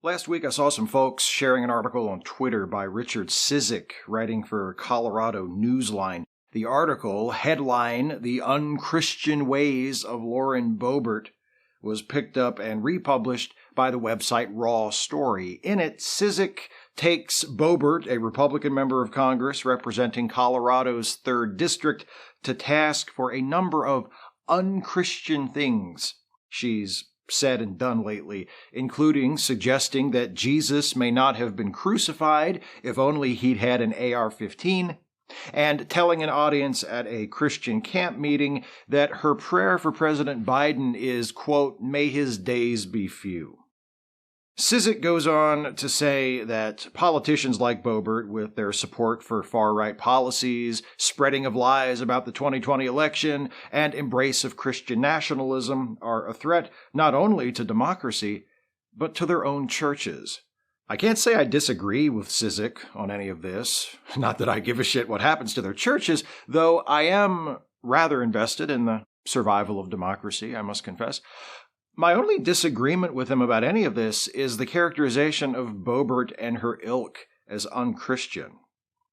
Last week I saw some folks sharing an article on Twitter by Richard Cizik, writing for Colorado Newsline. The article, headline, "The Unchristian Ways of Lauren Boebert," was picked up and republished by the website Raw Story. In it, Cizik takes Boebert, a Republican member of Congress representing Colorado's 3rd District, to task for a number of unchristian things she's said and done lately, including suggesting that Jesus may not have been crucified if only he'd had an AR-15, and telling an audience at a Christian camp meeting that her prayer for President Biden is, quote, "May his days be few." Cizik goes on to say that politicians like Boebert, with their support for far-right policies, spreading of lies about the 2020 election, and embrace of Christian nationalism, are a threat not only to democracy, but to their own churches. I can't say I disagree with Cizik on any of this. Not that I give a shit what happens to their churches, though I am rather invested in the survival of democracy, I must confess. My only disagreement with him about any of this is the characterization of Boebert and her ilk as unchristian.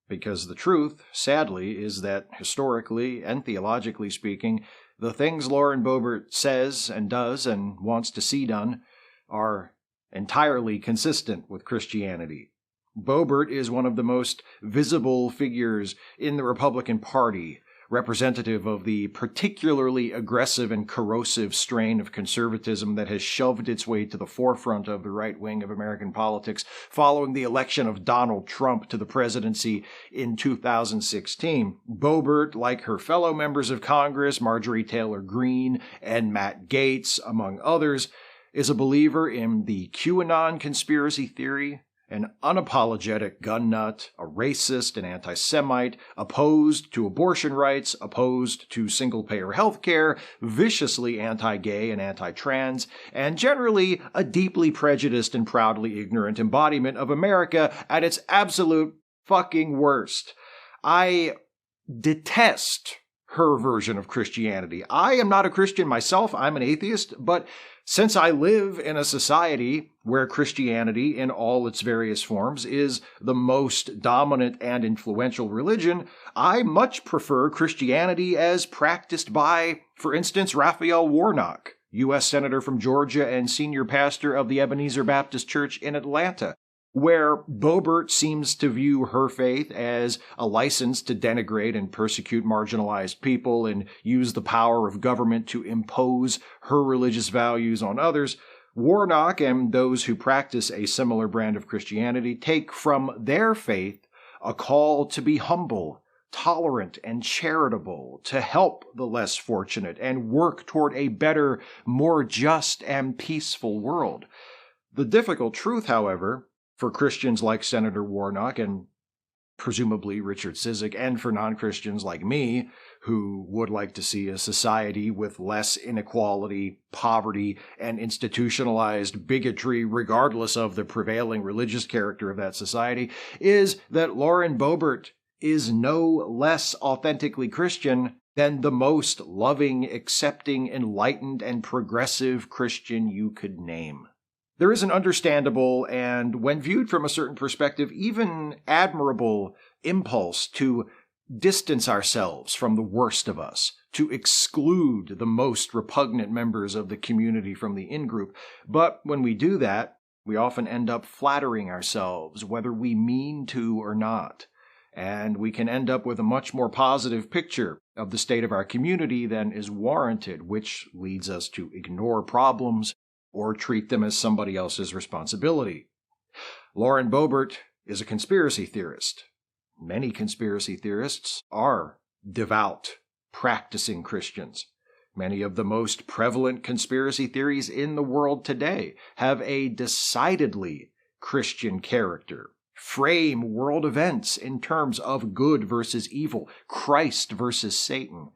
Because the truth, sadly, is that historically and theologically speaking, the things Lauren Boebert says and does and wants to see done are entirely consistent with Christianity. Boebert is one of the most visible figures in the Republican Party, representative of the particularly aggressive and corrosive strain of conservatism that has shoved its way to the forefront of the right wing of American politics following the election of Donald Trump to the presidency in 2016. Boebert, like her fellow members of Congress, Marjorie Taylor Greene and Matt Gaetz, among others, is a believer in the QAnon conspiracy theory, an unapologetic gun nut, a racist and anti-Semite, opposed to abortion rights, opposed to single-payer health care, viciously anti-gay and anti-trans, and generally a deeply prejudiced and proudly ignorant embodiment of America at its absolute fucking worst. I detest her version of Christianity. I am not a Christian myself, I'm an atheist, but since I live in a society where Christianity, in all its various forms, is the most dominant and influential religion, I much prefer Christianity as practiced by, for instance, Raphael Warnock, U.S. Senator from Georgia and senior pastor of the Ebenezer Baptist Church in Atlanta, where Boebert seems to view her faith as a license to denigrate and persecute marginalized people and use the power of government to impose her religious values on others. Warnock and those who practice a similar brand of Christianity take from their faith a call to be humble, tolerant, and charitable, to help the less fortunate and work toward a better, more just and peaceful world. The difficult truth, however, for Christians like Senator Warnock and presumably Richard Cizik, and for non-Christians like me, who would like to see a society with less inequality, poverty, and institutionalized bigotry regardless of the prevailing religious character of that society, is that Lauren Boebert is no less authentically Christian than the most loving, accepting, enlightened, and progressive Christian you could name. There is an understandable and, when viewed from a certain perspective, even admirable impulse to distance ourselves from the worst of us, to exclude the most repugnant members of the community from the in-group. But when we do that, we often end up flattering ourselves, whether we mean to or not. And we can end up with a much more positive picture of the state of our community than is warranted, which leads us to ignore problems or treat them as somebody else's responsibility. Lauren Boebert is a conspiracy theorist. Many conspiracy theorists are devout, practicing Christians. Many of the most prevalent conspiracy theories in the world today have a decidedly Christian character, frame world events in terms of good versus evil, Christ versus Satan.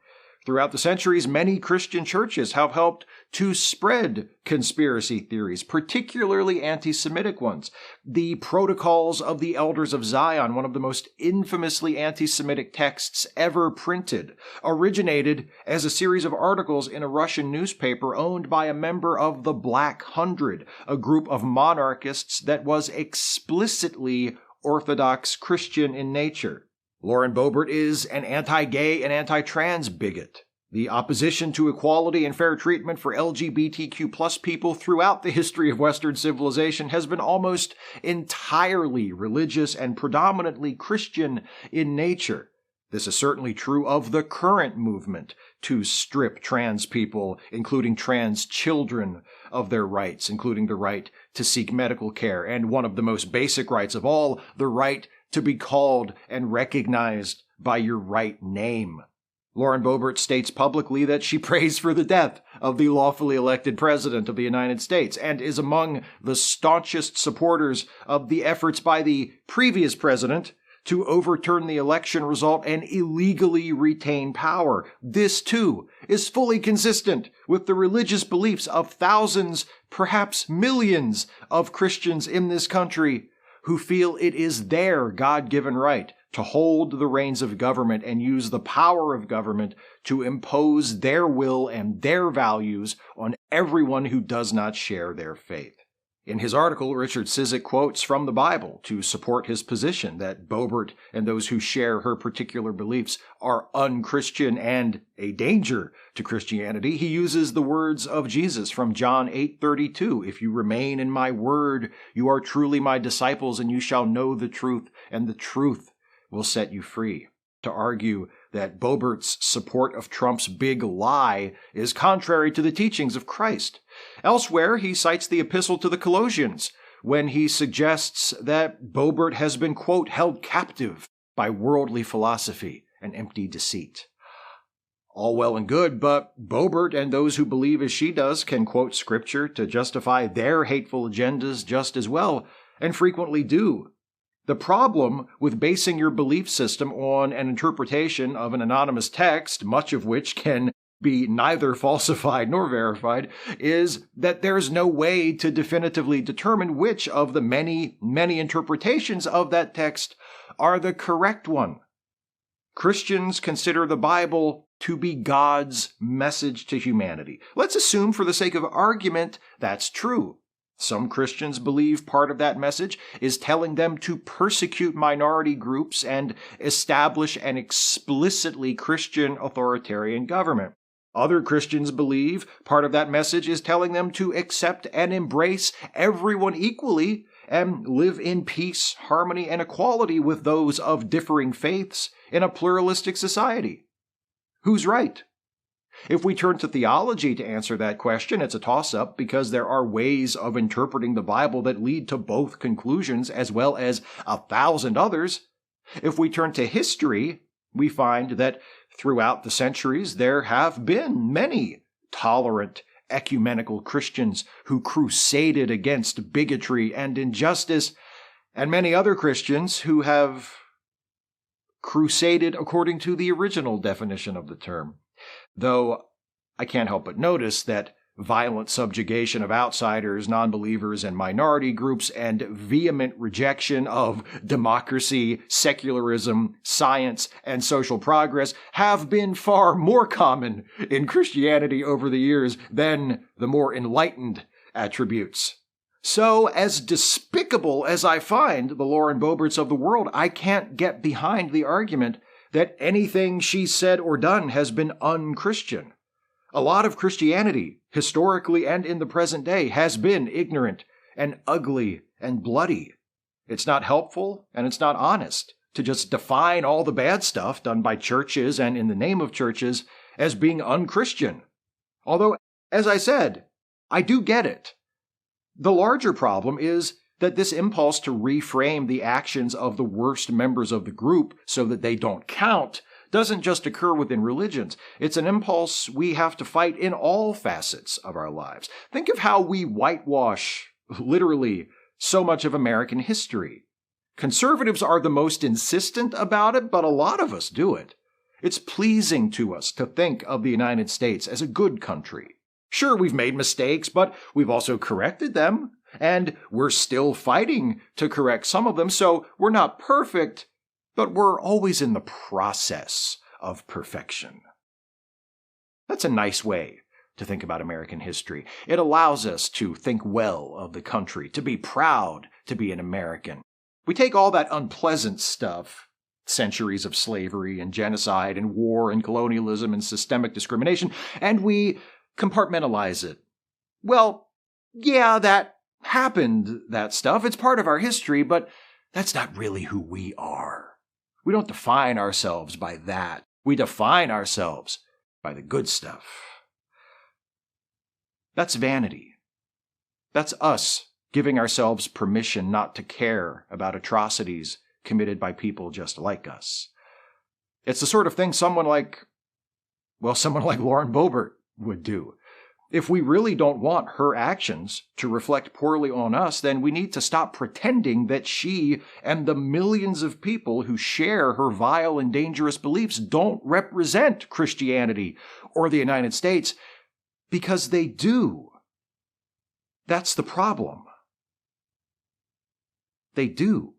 Throughout the centuries, many Christian churches have helped to spread conspiracy theories, particularly anti-Semitic ones. The Protocols of the Elders of Zion, one of the most infamously anti-Semitic texts ever printed, originated as a series of articles in a Russian newspaper owned by a member of the Black Hundred, a group of monarchists that was explicitly Orthodox Christian in nature. Lauren Boebert is an anti-gay and anti-trans bigot. The opposition to equality and fair treatment for LGBTQ+ people throughout the history of Western civilization has been almost entirely religious and predominantly Christian in nature. This is certainly true of the current movement to strip trans people, including trans children, of their rights, including the right to seek medical care, and one of the most basic rights of all, the right to be called and recognized by your right name. Lauren Boebert states publicly that she prays for the death of the lawfully elected president of the United States and is among the staunchest supporters of the efforts by the previous president to overturn the election result and illegally retain power. This, too, is fully consistent with the religious beliefs of thousands, perhaps millions, of Christians in this country who feel it is their God-given right to hold the reins of government and use the power of government to impose their will and their values on everyone who does not share their faith. In his article, Richard Cizik quotes from the Bible to support his position that Boebert and those who share her particular beliefs are unchristian and a danger to Christianity. He uses the words of Jesus from John 8:32, "If you remain in my word, you are truly my disciples, and you shall know the truth, and the truth will set you free." To argue that Boebert's support of Trump's big lie is contrary to the teachings of Christ. Elsewhere, he cites the Epistle to the Colossians when he suggests that Boebert has been, quote, held captive by worldly philosophy and empty deceit. All well and good, but Boebert and those who believe as she does can quote Scripture to justify their hateful agendas just as well, and frequently do. The problem with basing your belief system on an interpretation of an anonymous text, much of which can be neither falsified nor verified, is that there's no way to definitively determine which of the many, many interpretations of that text are the correct one. Christians consider the Bible to be God's message to humanity. Let's assume, for the sake of argument, that's true. Some Christians believe part of that message is telling them to persecute minority groups and establish an explicitly Christian authoritarian government. Other Christians believe part of that message is telling them to accept and embrace everyone equally and live in peace, harmony, and equality with those of differing faiths in a pluralistic society. Who's right? If we turn to theology to answer that question, it's a toss-up because there are ways of interpreting the Bible that lead to both conclusions as well as 1,000 others. If we turn to history, we find that throughout the centuries there have been many tolerant, ecumenical Christians who crusaded against bigotry and injustice, and many other Christians who have crusaded according to the original definition of the term. Though I can't help but notice that violent subjugation of outsiders, non-believers, and minority groups, and vehement rejection of democracy, secularism, science, and social progress have been far more common in Christianity over the years than the more enlightened attributes. So, as despicable as I find the Lauren Boeberts of the world, I can't get behind the argument that anything she's said or done has been unchristian. A lot of Christianity, historically and in the present day, has been ignorant and ugly and bloody. It's not helpful and it's not honest to just define all the bad stuff done by churches and in the name of churches as being unchristian. Although, as I said, I do get it. The larger problem is that this impulse to reframe the actions of the worst members of the group so that they don't count doesn't just occur within religions. It's an impulse we have to fight in all facets of our lives. Think of how we whitewash, literally, so much of American history. Conservatives are the most insistent about it, but a lot of us do it. It's pleasing to us to think of the United States as a good country. Sure, we've made mistakes, but we've also corrected them, and we're still fighting to correct some of them, so we're not perfect, but we're always in the process of perfection. That's a nice way to think about American history. It allows us to think well of the country, to be proud to be an American. We take all that unpleasant stuff, centuries of slavery and genocide and war and colonialism and systemic discrimination, and we compartmentalize it. Well, yeah, that happened, that stuff. It's part of our history, but that's not really who we are. We don't define ourselves by that. We define ourselves by the good stuff. That's vanity. That's us giving ourselves permission not to care about atrocities committed by people just like us. It's the sort of thing someone like Lauren Boebert would do. If we really don't want her actions to reflect poorly on us, then we need to stop pretending that she and the millions of people who share her vile and dangerous beliefs don't represent Christianity or the United States, because they do. That's the problem. They do.